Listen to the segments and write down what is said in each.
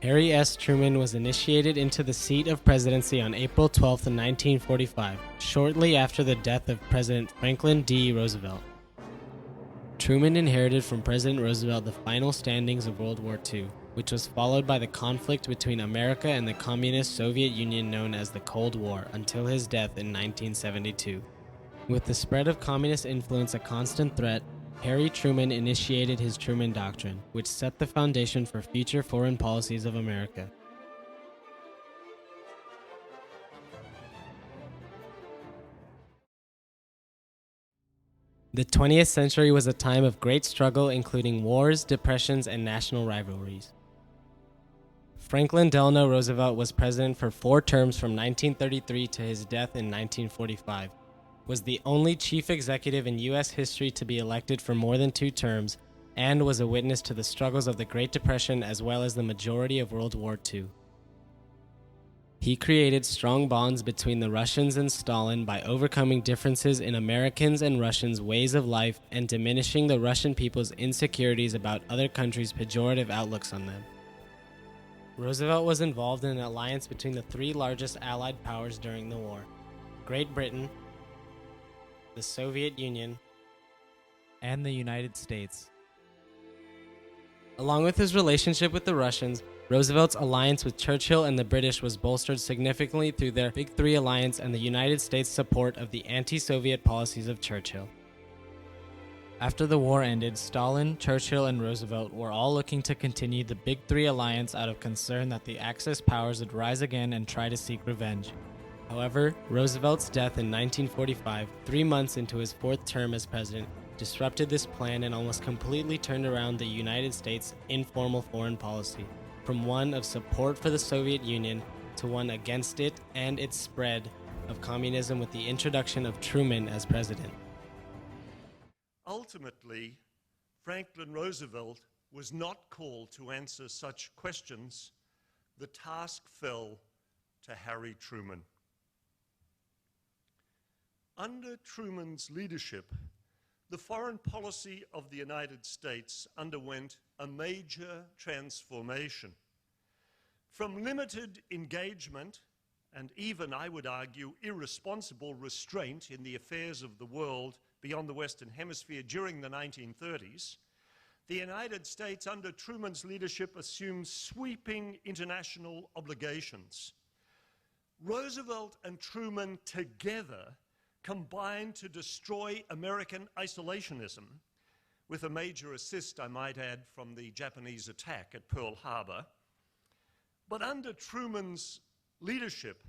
Harry S. Truman was initiated into the seat of presidency on April 12, 1945, shortly after the death of President Franklin D. Roosevelt. Truman inherited from President Roosevelt the final standings of World War II, which was followed by the conflict between America and the Communist Soviet Union known as the Cold War until his death in 1972. With the spread of communist influence a constant threat, Harry Truman initiated his Truman Doctrine, which set the foundation for future foreign policies of America. The 20th century was a time of great struggle, including wars, depressions, and national rivalries. Franklin Delano Roosevelt was president for 4 terms from 1933 to his death in 1945, was the only chief executive in U.S. history to be elected for more than 2 terms, and was a witness to the struggles of the Great Depression as well as the majority of World War II. He created strong bonds between the Russians and Stalin by overcoming differences in Americans' and Russians' ways of life and diminishing the Russian people's insecurities about other countries' pejorative outlooks on them. Roosevelt was involved in an alliance between the 3 largest Allied powers during the war: Great Britain, the Soviet Union, and the United States. Along with his relationship with the Russians, Roosevelt's alliance with Churchill and the British was bolstered significantly through their Big Three alliance and the United States' support of the anti-Soviet policies of Churchill. After the war ended, Stalin, Churchill, and Roosevelt were all looking to continue the Big Three alliance out of concern that the Axis powers would rise again and try to seek revenge. However, Roosevelt's death in 1945, 3 months into his 4th term as president, disrupted this plan and almost completely turned around the United States' informal foreign policy, from one of support for the Soviet Union to one against it and its spread of communism with the introduction of Truman as president. Ultimately, Franklin Roosevelt was not called to answer such questions. The task fell to Harry Truman. Under Truman's leadership, the foreign policy of the United States underwent a major transformation. From limited engagement and even, I would argue, irresponsible restraint in the affairs of the world beyond the Western Hemisphere during the 1930s, the United States under Truman's leadership assumed sweeping international obligations. Roosevelt and Truman together combined to destroy American isolationism, with a major assist, I might add, from the Japanese attack at Pearl Harbor. But under Truman's leadership,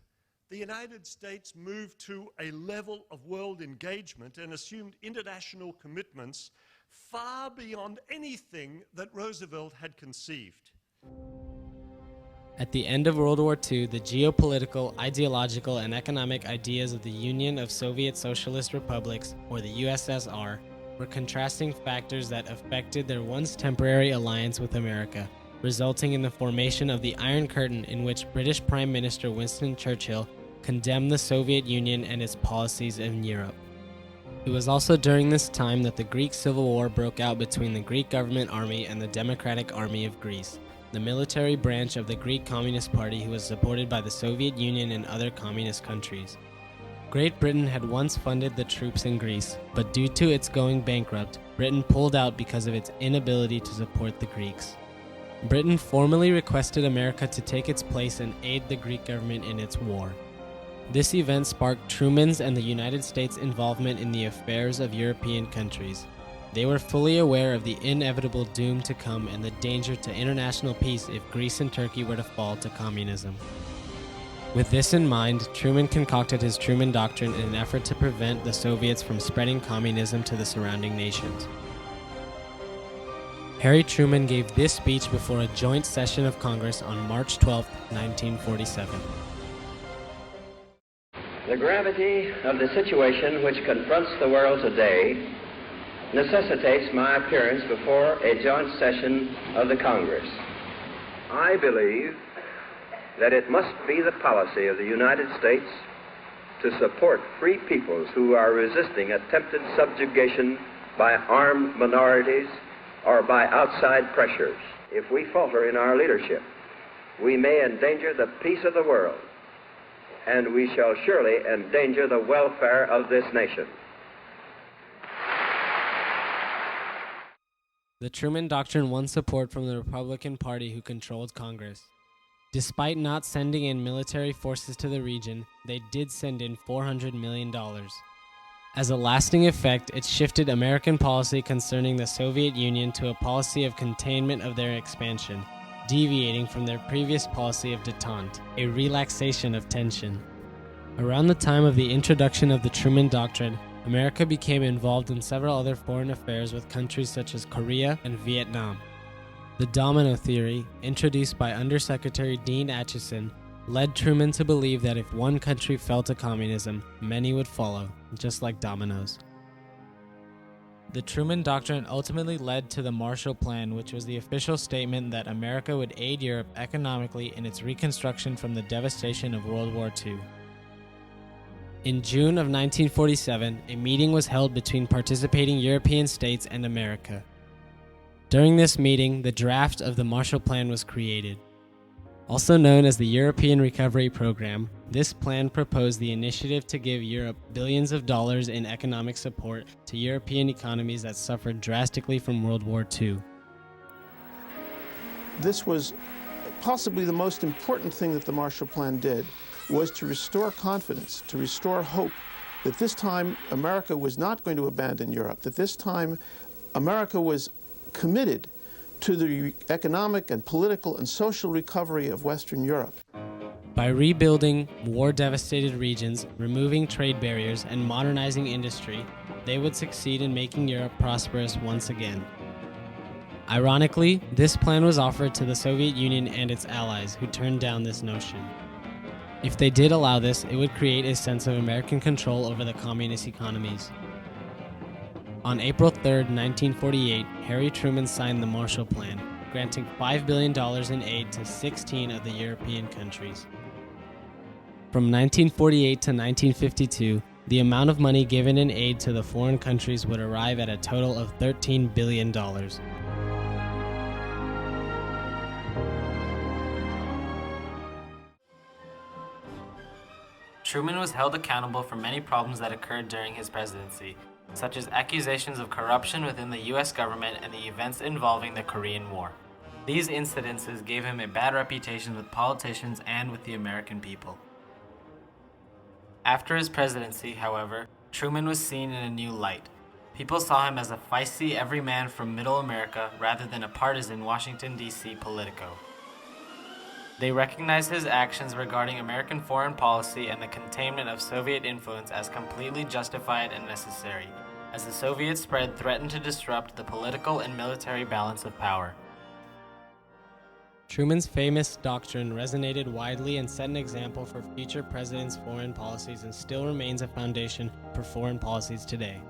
the United States moved to a level of world engagement and assumed international commitments far beyond anything that Roosevelt had conceived. At the end of World War II, the geopolitical, ideological, and economic ideas of the Union of Soviet Socialist Republics, or the USSR, were contrasting factors that affected their once temporary alliance with America, resulting in the formation of the Iron Curtain, in which British Prime Minister Winston Churchill condemned the Soviet Union and its policies in Europe. It was also during this time that the Greek Civil War broke out between the Greek government army and the Democratic Army of Greece, the military branch of the Greek Communist Party who was supported by the Soviet Union and other communist countries. Great Britain had once funded the troops in Greece, but due to its going bankrupt, Britain pulled out because of its inability to support the Greeks. Britain formally requested America to take its place and aid the Greek government in its war. This event sparked Truman's and the United States' involvement in the affairs of European countries. They were fully aware of the inevitable doom to come and the danger to international peace if Greece and Turkey were to fall to communism. With this in mind, Truman concocted his Truman Doctrine in an effort to prevent the Soviets from spreading communism to the surrounding nations. Harry Truman gave this speech before a joint session of Congress on March 12, 1947. The gravity of the situation which confronts the world today necessitates my appearance before a joint session of the Congress. I believe that it must be the policy of the United States to support free peoples who are resisting attempted subjugation by armed minorities or by outside pressures. If we falter in our leadership, we may endanger the peace of the world, and we shall surely endanger the welfare of this nation. The Truman Doctrine won support from the Republican Party, who controlled Congress. Despite not sending in military forces to the region, they did send in $400 million. As a lasting effect, it shifted American policy concerning the Soviet Union to a policy of containment of their expansion, deviating from their previous policy of détente, a relaxation of tension. Around the time of the introduction of the Truman Doctrine, America became involved in several other foreign affairs with countries such as Korea and Vietnam. The domino theory, introduced by Undersecretary Dean Acheson, led Truman to believe that if one country fell to communism, many would follow, just like dominoes. The Truman Doctrine ultimately led to the Marshall Plan, which was the official statement that America would aid Europe economically in its reconstruction from the devastation of World War II. In June of 1947, a meeting was held between participating European states and America. During this meeting, the draft of the Marshall Plan was created. Also known as the European Recovery Program, this plan proposed the initiative to give Europe billions of dollars in economic support to European economies that suffered drastically from World War II. This was possibly the most important thing that the Marshall Plan did, was to restore confidence, to restore hope that this time America was not going to abandon Europe, that this time America was committed to the economic and political and social recovery of Western Europe. By rebuilding war-devastated regions, removing trade barriers, and modernizing industry, they would succeed in making Europe prosperous once again. Ironically, this plan was offered to the Soviet Union and its allies, who turned down this notion. If they did allow this, it would create a sense of American control over the communist economies. On April 3, 1948, Harry Truman signed the Marshall Plan, granting $5 billion in aid to 16 of the European countries. From 1948 to 1952, the amount of money given in aid to the foreign countries would arrive at a total of $13 billion. Truman was held accountable for many problems that occurred during his presidency, such as accusations of corruption within the U.S. government and the events involving the Korean War. These incidences gave him a bad reputation with politicians and with the American people. After his presidency, however, Truman was seen in a new light. People saw him as a feisty everyman from Middle America rather than a partisan Washington, D.C. politico. They recognized his actions regarding American foreign policy and the containment of Soviet influence as completely justified and necessary, as the Soviet spread threatened to disrupt the political and military balance of power. Truman's famous doctrine resonated widely and set an example for future presidents' foreign policies and still remains a foundation for foreign policies today.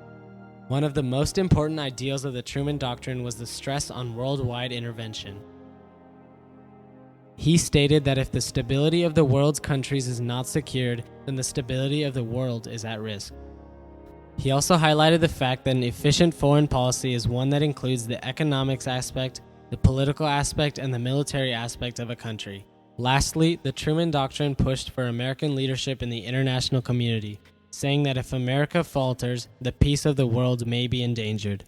One of the most important ideals of the Truman Doctrine was the stress on worldwide intervention. He stated that if the stability of the world's countries is not secured, then the stability of the world is at risk. He also highlighted the fact that an efficient foreign policy is one that includes the economics aspect, the political aspect, and the military aspect of a country. Lastly, the Truman Doctrine pushed for American leadership in the international community, saying that if America falters, the peace of the world may be endangered.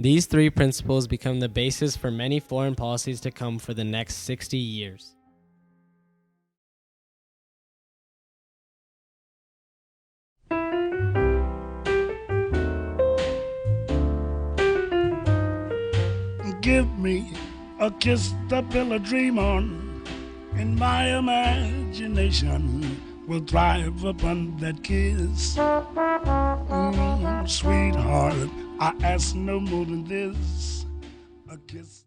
These three principles become the basis for many foreign policies to come for the next 60 years. Give me a kiss to build a dream on, and my imagination will thrive upon that kiss. Sweetheart, I ask no more than this, a kiss.